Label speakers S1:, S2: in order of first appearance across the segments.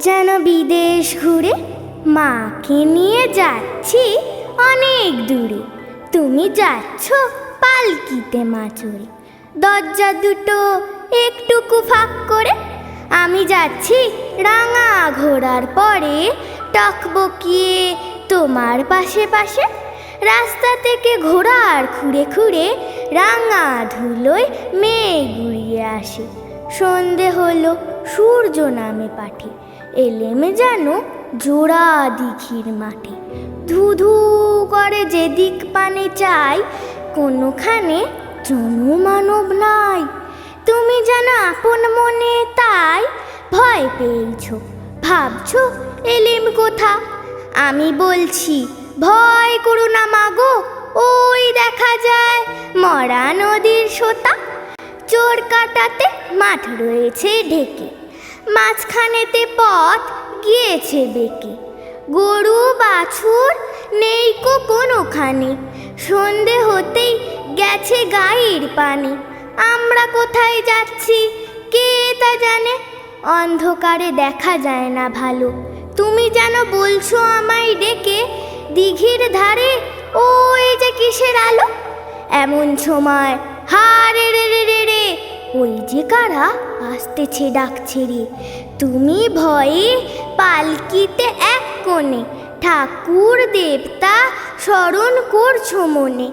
S1: যেন বিদেশ ঘুরে মাকে নিয়ে যাচ্ছি অনেক দূরে। তুমি যাচ্ছ পালকিতে মা চড়ে, দরজা দুটো একটুকু ফাঁক করে। আমি যাচ্ছি রাঙা ঘোড়ার পরে, টকবকিয়ে তোমার পাশে পাশে। রাস্তা থেকে ঘোড়ার খুঁড়ে খুঁড়ে রাঙা ধুলোয় মেঘ উড়িয়ে আসে। সন্ধে হলো, সূর্য নামে পাঠে, এলেম যেন জোড়া দিঘির মাঠে। ধু ধু করে যেদিক পানে চাই, কোনোখানে জনমানব নাই। তুমি যেন আপন মনে তাই ভয় পেয়েছ, ভাবছ এলেম কোথা। আমি বলছি ভয় করো না মাগো, ওই দেখা যায় মরা নদীর সোতা। চোর কাটাতে মাঠ রয়েছে ঢেকে, মাঝখানেতে পথ গিয়েছে বেঁকে। গরু বাছুর নেই কোনোখানে, সন্ধে হতেই গেছে গায়ের পানি। আমরা কোথায় যাচ্ছি কে তা জানে, অন্ধকারে দেখা যায় না ভালো। তুমি যেন বলছো আমায় ডেকে, দিঘির ধারে ওই যে কিসের আলো। এমন সময় হারে রে রে রে রে, ওই যে কারা আসতেছে ডাকছে রে। তুমি ভয়ে পালকিতে এক কোণে, ঠাকুর দেবতা স্মরণ করছো মনে।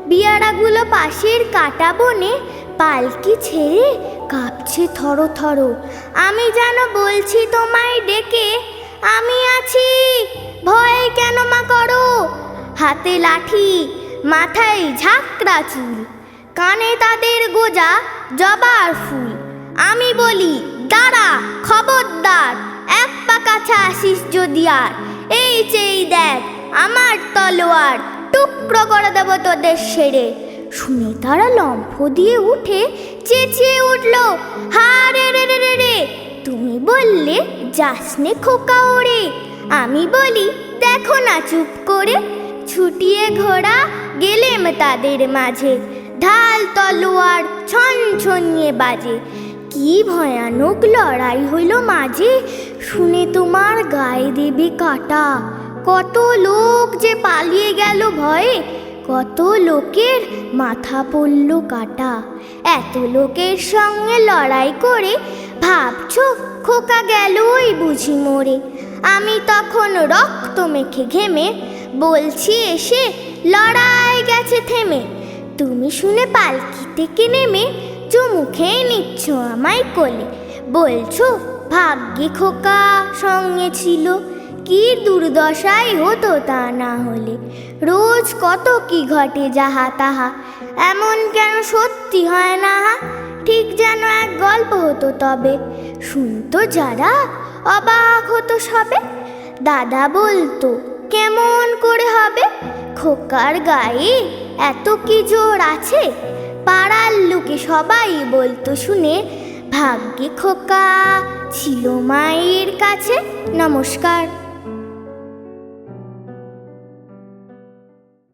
S1: বিয়ারাগুলো পাশের কাটা বনে, পালকি ছেড়ে কাঁপছে থর থর। আমি যেন বলছি তোমায় ডেকে, আমি আছি, ভয় কেন মা করো। হাতে লাঠি, মাথায় ঝাঁকড়া চুল, কানে তাদের গোজা জবার ফুল। আমি বলি দাঁড়া খবরদার, এক পা কাছা আসিস যদি আর। এই চেয়ে দেখ আমার তলোয়ার, টুকরো করে দেব তোদের সেরে। শুনে তারা লম্ফ দিয়ে উঠে চেঁচিয়ে উঠল, হারে রে রে রে রে। তুমি বললে যাসনে খোকা ওরে। আমি বলি দেখো না চুপ করে। ছুটিয়ে ঘোড়া গেলেম তাদের মাঝে, ঢাল তলোয়ার ছন ছনিয়ে বাজে। কি ভয়ানক লড়াই হইল মাঝে, শুনে তোমার গায়ে দেবে কাটা। কত লোক যে পালিয়ে গেল ভয়ে, কত লোকের মাথা পড়ল কাটা। এত লোকের সঙ্গে লড়াই করে ভাবছ খোকা গেলই বুঝি মরে। আমি তখন রক্ত মেখে ঘেমে বলছি এসে লড়াই গেছে থেমে। তুমি শুনে পালকি থেকে নেমে চুমু খেয়ে নিচ্ছ আমায় কোলে, বলছো ভাগ্যে খোকা সঙ্গে ছিল, কি দুর্দশাই হতো তা না হলে। রোজ কত কি ঘটে যাহা তাহা, এমন কেন সত্যি হয় না। ঠিক যেন এক গল্প হতো তবে, শুনতো যারা অবাক হতো সবে। দাদা বলতো কেমন করে হবে, খোকার গায়ে এত কি জোর আছে। পাড়ার লোকে সবাই বলতো শুনে, ভাগ্যে খোকা ছিল মায়ের কাছে। নমস্কার।